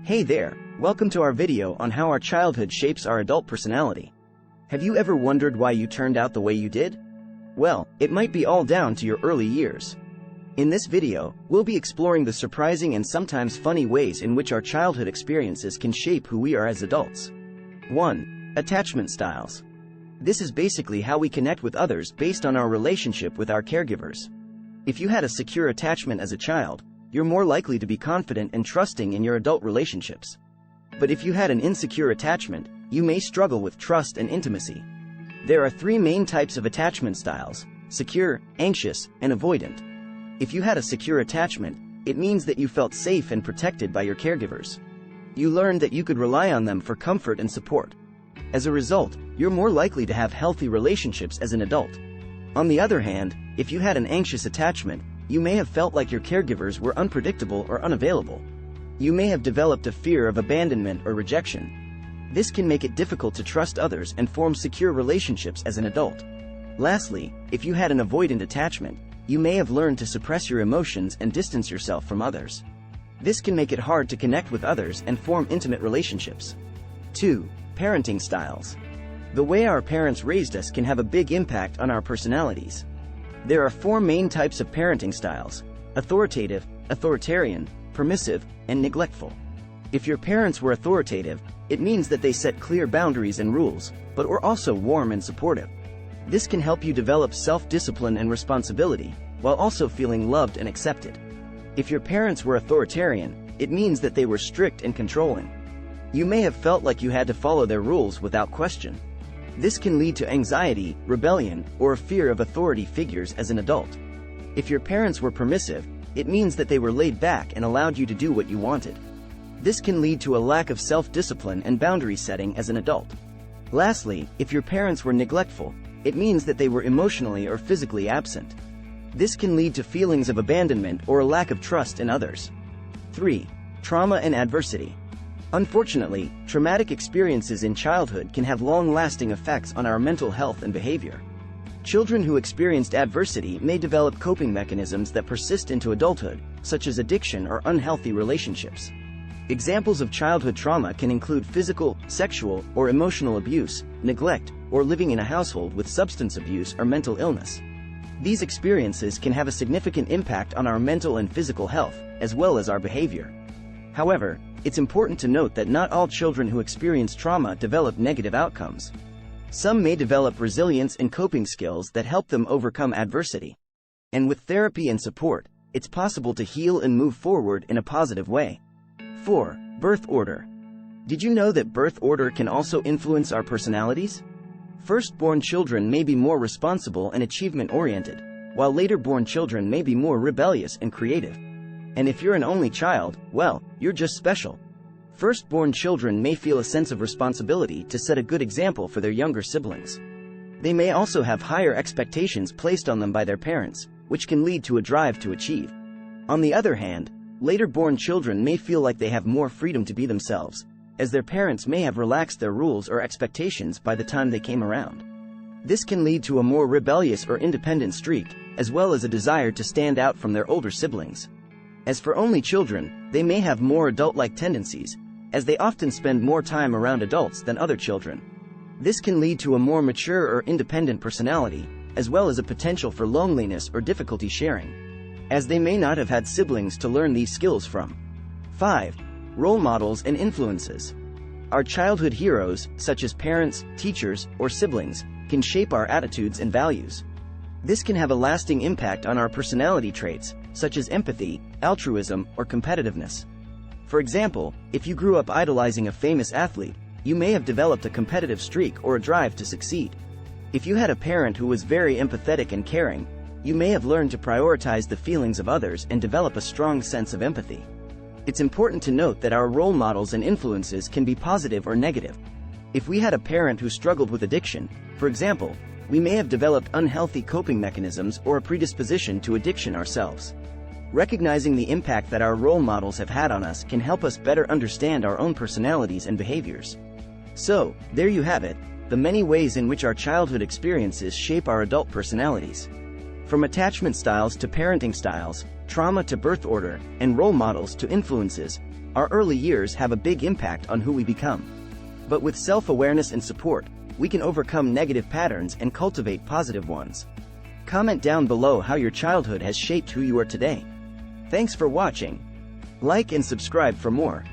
Hey there, welcome to our video on how our childhood shapes our adult personality. Have you ever wondered why you turned out the way you did? Well, it might be all down to your early years. In this video, we'll be exploring the surprising and sometimes funny ways in which our childhood experiences can shape who we are as adults. 1. Attachment styles. This is basically how we connect with others based on our relationship with our caregivers. If you had a secure attachment as a child, you're more likely to be confident and trusting in your adult relationships. But if you had an insecure attachment, you may struggle with trust and intimacy. There are three main types of attachment styles: secure, anxious, and avoidant. If you had a secure attachment, it means that you felt safe and protected by your caregivers. You learned that you could rely on them for comfort and support. As a result, you're more likely to have healthy relationships as an adult. On the other hand, if you had an anxious attachment, you may have felt like your caregivers were unpredictable or unavailable. You may have developed a fear of abandonment or rejection. This can make it difficult to trust others and form secure relationships as an adult. Lastly, if you had an avoidant attachment, you may have learned to suppress your emotions and distance yourself from others. This can make it hard to connect with others and form intimate relationships. 2. Parenting styles. The way our parents raised us can have a big impact on our personalities. There are four main types of parenting styles: authoritative, authoritarian, permissive, and neglectful. If your parents were authoritative, it means that they set clear boundaries and rules, but were also warm and supportive. This can help you develop self-discipline and responsibility, while also feeling loved and accepted. If your parents were authoritarian, it means that they were strict and controlling. You may have felt like you had to follow their rules without question. This can lead to anxiety, rebellion, or a fear of authority figures as an adult. If your parents were permissive, it means that they were laid back and allowed you to do what you wanted. This can lead to a lack of self-discipline and boundary setting as an adult. Lastly, if your parents were neglectful, it means that they were emotionally or physically absent. This can lead to feelings of abandonment or a lack of trust in others. 3. Trauma and adversity. Unfortunately, traumatic experiences in childhood can have long-lasting effects on our mental health and behavior. Children who experienced adversity may develop coping mechanisms that persist into adulthood, such as addiction or unhealthy relationships. Examples of childhood trauma can include physical, sexual, or emotional abuse, neglect, or living in a household with substance abuse or mental illness. These experiences can have a significant impact on our mental and physical health, as well as our behavior. However, it's important to note that not all children who experience trauma develop negative outcomes. Some may develop resilience and coping skills that help them overcome adversity. And with therapy and support, it's possible to heal and move forward in a positive way. 4. Birth order. Did you know that birth order can also influence our personalities? First-born children may be more responsible and achievement-oriented, while later-born children may be more rebellious and creative. And if you're an only child, well, you're just special. First-born children may feel a sense of responsibility to set a good example for their younger siblings. They may also have higher expectations placed on them by their parents, which can lead to a drive to achieve. On the other hand, later-born children may feel like they have more freedom to be themselves, as their parents may have relaxed their rules or expectations by the time they came around. This can lead to a more rebellious or independent streak, as well as a desire to stand out from their older siblings. As for only children, they may have more adult-like tendencies, as they often spend more time around adults than other children. This can lead to a more mature or independent personality, as well as a potential for loneliness or difficulty sharing, as they may not have had siblings to learn these skills from. 5. Role models and influences. Our childhood heroes, such as parents, teachers, or siblings, can shape our attitudes and values. This can have a lasting impact on our personality traits, such as empathy, altruism, or competitiveness. For example, if you grew up idolizing a famous athlete, you may have developed a competitive streak or a drive to succeed. If you had a parent who was very empathetic and caring, you may have learned to prioritize the feelings of others and develop a strong sense of empathy. It's important to note that our role models and influences can be positive or negative. If we had a parent who struggled with addiction, for example, we may have developed unhealthy coping mechanisms or a predisposition to addiction ourselves. Recognizing the impact that our role models have had on us can help us better understand our own personalities and behaviors. So, there you have it, the many ways in which our childhood experiences shape our adult personalities. From attachment styles to parenting styles, trauma to birth order, and role models to influences, our early years have a big impact on who we become. But with self-awareness and support, we can overcome negative patterns and cultivate positive ones. Comment down below how your childhood has shaped who you are today. Thanks for watching. Like and subscribe for more.